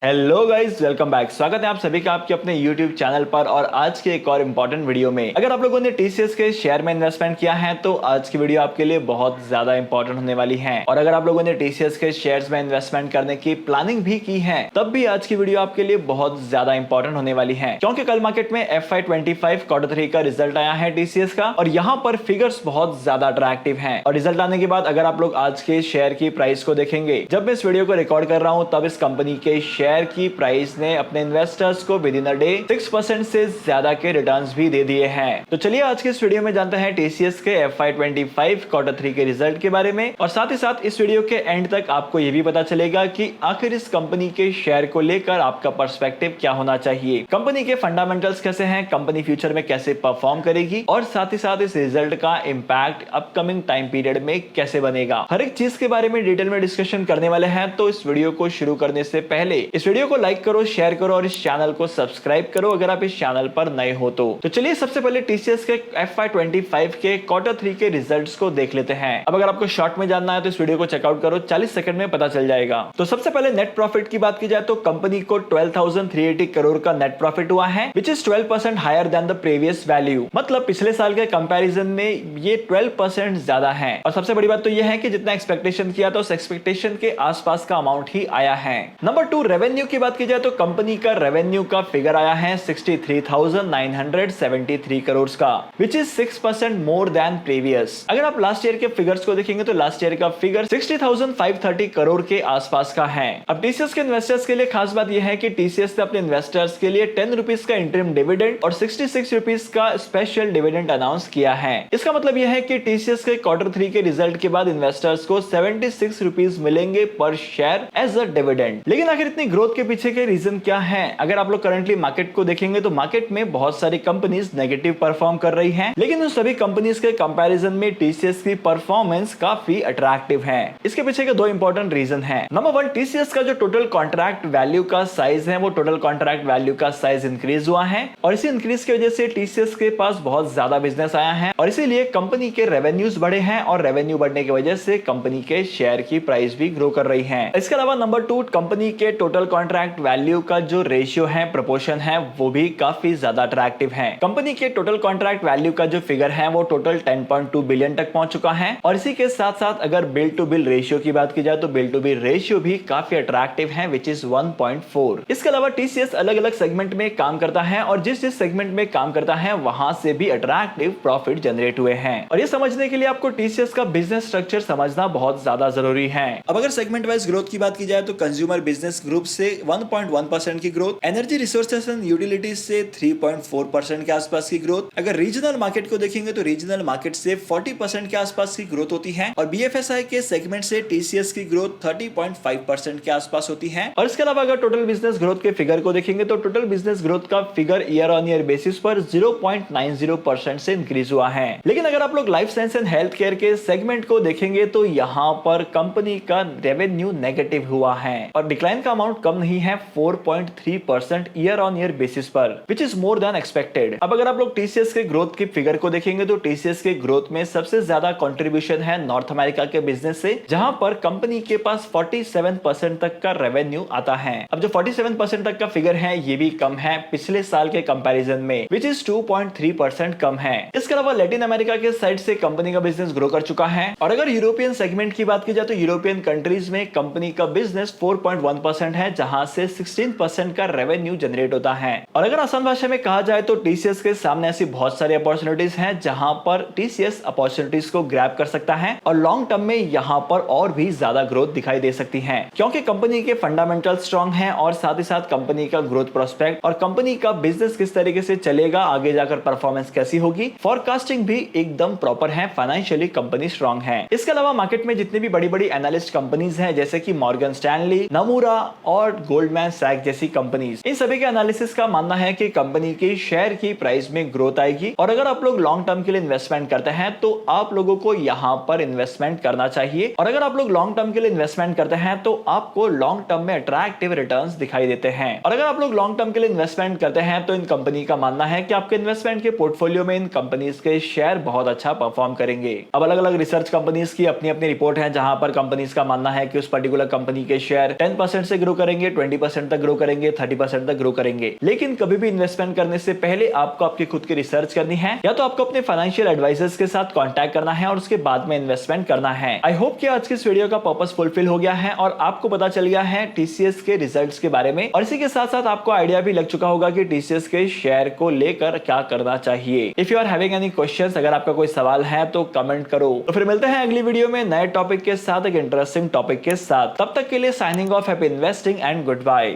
Hello guys, welcome back. स्वागत है आप सभी का आपके अपने YouTube चैनल पर। और आज के एक और इम्पोर्टेंट वीडियो में अगर आप लोगों ने TCS के शेयर में इन्वेस्टमेंट किया है तो आज की वीडियो आपके लिए बहुत ज्यादा इंपॉर्टेंट होने वाली है। और अगर आप लोगों ने TCS के शेयर्स में इन्वेस्टमेंट करने की प्लानिंग भी की है तब भी आज की वीडियो आपके लिए बहुत ज्यादा इंपॉर्टेंट होने वाली है, क्योंकि कल मार्केट में FY25 Q3 का रिजल्ट आया है TCS का और यहाँ पर फिगर्स बहुत ज्यादा अट्रैक्टिव है। और रिजल्ट आने के बाद अगर आप लोग आज के शेयर की प्राइस को देखेंगे, जब मैं इस वीडियो को रिकॉर्ड कर रहा हूँ तब इस कंपनी के शेयर की प्राइस ने अपने इन्वेस्टर्स को विद इन अ डे 6% से ज्यादा के रिटर्न्स भी दे दिए हैं। तो चलिए आज के इस वीडियो में जानते हैं TCS के FY25 Q3 के रिजल्ट के बारे में। और साथ ही साथ इस वीडियो के एंड तक आपको यह भी पता चलेगा कि आखिर इस कंपनी के शेयर को लेकर आपका पर्सपेक्टिव क्या होना चाहिए, कंपनी के फंडामेंटल्स कैसे हैं, कंपनी फ्यूचर में कैसे परफॉर्म करेगी और साथ ही साथ इस रिजल्ट का इंपैक्ट अपकमिंग टाइम पीरियड में कैसे बनेगा। हर एक चीज के बारे में डिटेल में डिस्कशन करने वाले हैं। तो इस वीडियो को शुरू करने से पहले इस वीडियो को लाइक करो, शेयर करो और इस चैनल को सब्सक्राइब करो अगर आप इस चैनल पर नए हो तो चलिए सबसे पहले TCS के FY25 के Q3 के रिजल्ट्स को देख लेते हैं। अब अगर आपको शॉर्ट में जानना है तो इस वीडियो को चेकआउट करो, 40 सेकंड में पता चल जाएगा। तो सबसे पहले नेट प्रॉफिट की बात की जाए तो कंपनी को 12,380 करोड़ का नेट प्रॉफिट हुआ है, which is 12% higher than the previous value. मतलब पिछले साल के कंपैरिजन में ये 12% ज्यादा है। और सबसे बड़ी बात तो यह है कि जितना एक्सपेक्टेशन किया था उस एक्सपेक्टेशन के आसपास का अमाउंट ही आया है। नंबर 2, रेवेन्यू की बात की जाए तो कंपनी का रेवेन्यू का फिगर आया है 63,973 करोड़ का, which is 6% more than previous. अगर आप लास्ट ईयर के फिगर्स को देखेंगे तो लास्ट ईयर का फिगर 60,530 करोड़ के आसपास का है। अब TCS के इन्वेस्टर्स के लिए खास बात यह है कि TCS ने अपने इन्वेस्टर्स के लिए 10 रुपीज का इंटरिम डिविडेंड और 66 रुपीज का स्पेशल डिविडेंड अनाउंस किया है। इसका मतलब यह है कि TCS के Q3 के रिजल्ट के बाद इन्वेस्टर्स को 76 रुपीज मिलेंगे पर शेयर एज अ डिविडेंड। लेकिन आखिर इतनी ग्रोथ के पीछे के रीजन क्या है? अगर आप लोग करंटली मार्केट को देखेंगे तो मार्केट में बहुत सारी कंपनीज नेगेटिव परफॉर्म कर रही हैं, लेकिन उन सभी कंपनीज के कंपैरिजन में TCS की परफॉर्मेंस काफी अट्रैक्टिव है। इसके पीछे के दो इंपॉर्टेंट रीजन हैं। नंबर 1, TCS का जो टोटल कॉन्ट्रैक्ट वैल्यू का साइज है वो टोटल कॉन्ट्रैक्ट वैल्यू का साइज इंक्रीज हुआ है और इसी इंक्रीज की वजह से TCS के पास बहुत ज्यादा बिजनेस आया है और इसीलिए कंपनी के रेवेन्यूज बढ़े हैं और रेवेन्यू बढ़ने की वजह से कंपनी के शेयर की प्राइस भी ग्रो कर रही है। इसके अलावा नंबर 2, कंपनी के टोटल कॉन्ट्रैक्ट वैल्यू का जो रेशियो है, प्रोपोर्शन है, वो भी काफी ज्यादा अट्रैक्टिव है। कंपनी के टोटल कॉन्ट्रैक्ट वैल्यू का जो फिगर है वो टोटल 10.2 बिलियन तक पहुंच चुका है। और इसी के साथ साथ अगर बिल टू बिल रेशियो की बात की जाए तो बिल टू बिल रेशियो भी काफी अट्रैक्टिव है, विच इज 1.4। इसके अलावा TCS अलग अलग सेगमेंट में काम करता है और जिस जिस सेगमेंट में काम करता है वहां से भी अट्रैक्टिव प्रॉफिट जनरेट हुए हैं। और ये समझने के लिए आपको TCS का बिजनेस स्ट्रक्चर समझना बहुत ज्यादा जरूरी है। अब अगर सेगमेंट वाइज ग्रोथ की बात की जाए तो कंज्यूमर बिजनेस ग्रुप से 1.1% की growth, energy resources and utilities से 3.4% के आसपास की ग्रोथ। अगर रीजनल मार्केट को देखेंगे तो रीजनल मार्केट से 40% के आसपास की ग्रोथ होती है और BFSI के सेगमेंट से TCS की ग्रोथ 30.5% के आसपास होती है। और इसके अलावा अगर टोटल बिजनेस ग्रोथ के फिगर को देखेंगे तो टोटल बिजनेस ग्रोथ का figure year on year basis पर 0.90% से इंक्रीज हुआ है। लेकिन अगर आप लोग life science and health care के सेगमेंट को देखेंगे तो यहाँ पर कंपनी का रेवेन्यू नेगेटिव हुआ है और डिक्लाइन का अमाउंट कम नहीं है, 4.3% ईयर ऑन ईयर बेसिस पर, which is more than expected. अब अगर आप लोग TCS के ग्रोथ की फिगर को देखेंगे तो TCS के ग्रोथ में सबसे ज्यादा कंट्रीब्यूशन है नॉर्थ अमेरिका के बिजनेस से, जहां पर कंपनी के पास 47% तक का रेवेन्यू आता है। अब जो 47% तक का फिगर है ये भी कम है पिछले साल के कंपैरिजन में, विच इज 2.3% कम है। इसके अलावा लैटिन अमेरिका के साइड से कंपनी का बिजनेस ग्रो कर चुका है। और अगर यूरोपियन सेगमेंट की बात की जाए तो यूरोपियन कंट्रीज में कंपनी का बिजनेस 4.1% है, जहां से 16% का रेवेन्यू जनरेट होता है। और अगर आसान भाषा में कहा जाए तो TCS के सामने ऐसी बहुत सारी अपॉर्चुनिटीज हैं जहां पर TCS अपॉर्चुनिटीज को ग्रैब कर सकता है और लॉन्ग टर्म में यहां पर और भी ज्यादा ग्रोथ दिखाई दे सकती है, क्योंकि कंपनी के फंडामेंटल स्ट्रांग हैं और साथ ही साथ कंपनी का ग्रोथ प्रोस्पेक्ट और कंपनी का बिजनेस किस तरीके से चलेगा, आगे जाकर परफॉर्मेंस कैसी होगी, फॉरकास्टिंग भी एकदम प्रॉपर है, फाइनेंशियली कंपनी स्ट्रांग है। इसके अलावा मार्केट में जितनी भी बड़ी बड़ी एनालिस्ट कंपनीज हैं जैसे कि मॉर्गन स्टैनली, नमूरा और गोल्डमैन सैक जैसी कंपनीज, इन सभी के एनालिसिस का मानना है कि कंपनी के शेयर की प्राइस में ग्रोथ आएगी। और अगर आप लोग लॉन्ग टर्म के लिए इन्वेस्टमेंट करते हैं तो आप लोगों को यहां पर इन्वेस्टमेंट करना चाहिए। और अगर आप लोग लॉन्ग टर्म के लिए इन्वेस्टमेंट करते हैं तो आपको लॉन्ग टर्म में अट्रैक्टिव रिटर्न्स दिखाई देते हैं। और अगर आप लोग लॉन्ग टर्म के लिए इन्वेस्टमेंट करते हैं तो इन कंपनी का मानना है कि आपके इन्वेस्टमेंट के पोर्टफोलियो में इन कंपनीज के शेयर बहुत अच्छा परफॉर्म करेंगे। अब अलग अलग रिसर्च कंपनीज की अपनी अपनी रिपोर्ट है, जहां पर कंपनीज का मानना है कि उस पर्टिकुलर कंपनी के शेयर 10% से ग्रो करेंगे, 20% तक ग्रो करेंगे, 30% तक ग्रो करेंगे। लेकिन कभी भी इन्वेस्टमेंट करने से पहले आपको आपकी खुद की रिसर्च करनी है, या तो आपको अपने फाइनेंशियल एडवाइजर्स के साथ कांटेक्ट करना है और उसके बाद में इन्वेस्टमेंट करना है। आई होप कि आज की इस वीडियो का पर्पस फुलफिल हो गया है और आपको पता चल गया है टीसीएस के रिजल्ट्स के बारे में, और इसी के साथ साथ आपको आइडिया भी लग चुका होगा कि टीसीएस के शेयर को लेकर क्या करना चाहिए। If you are having any questions, अगर आपका कोई सवाल है तो कमेंट करो। तो फिर मिलते हैं अगली वीडियो में नए टॉपिक के साथ, एक इंटरेस्टिंग टॉपिक के साथ। तब तक के लिए signing off, happy investing and good bye.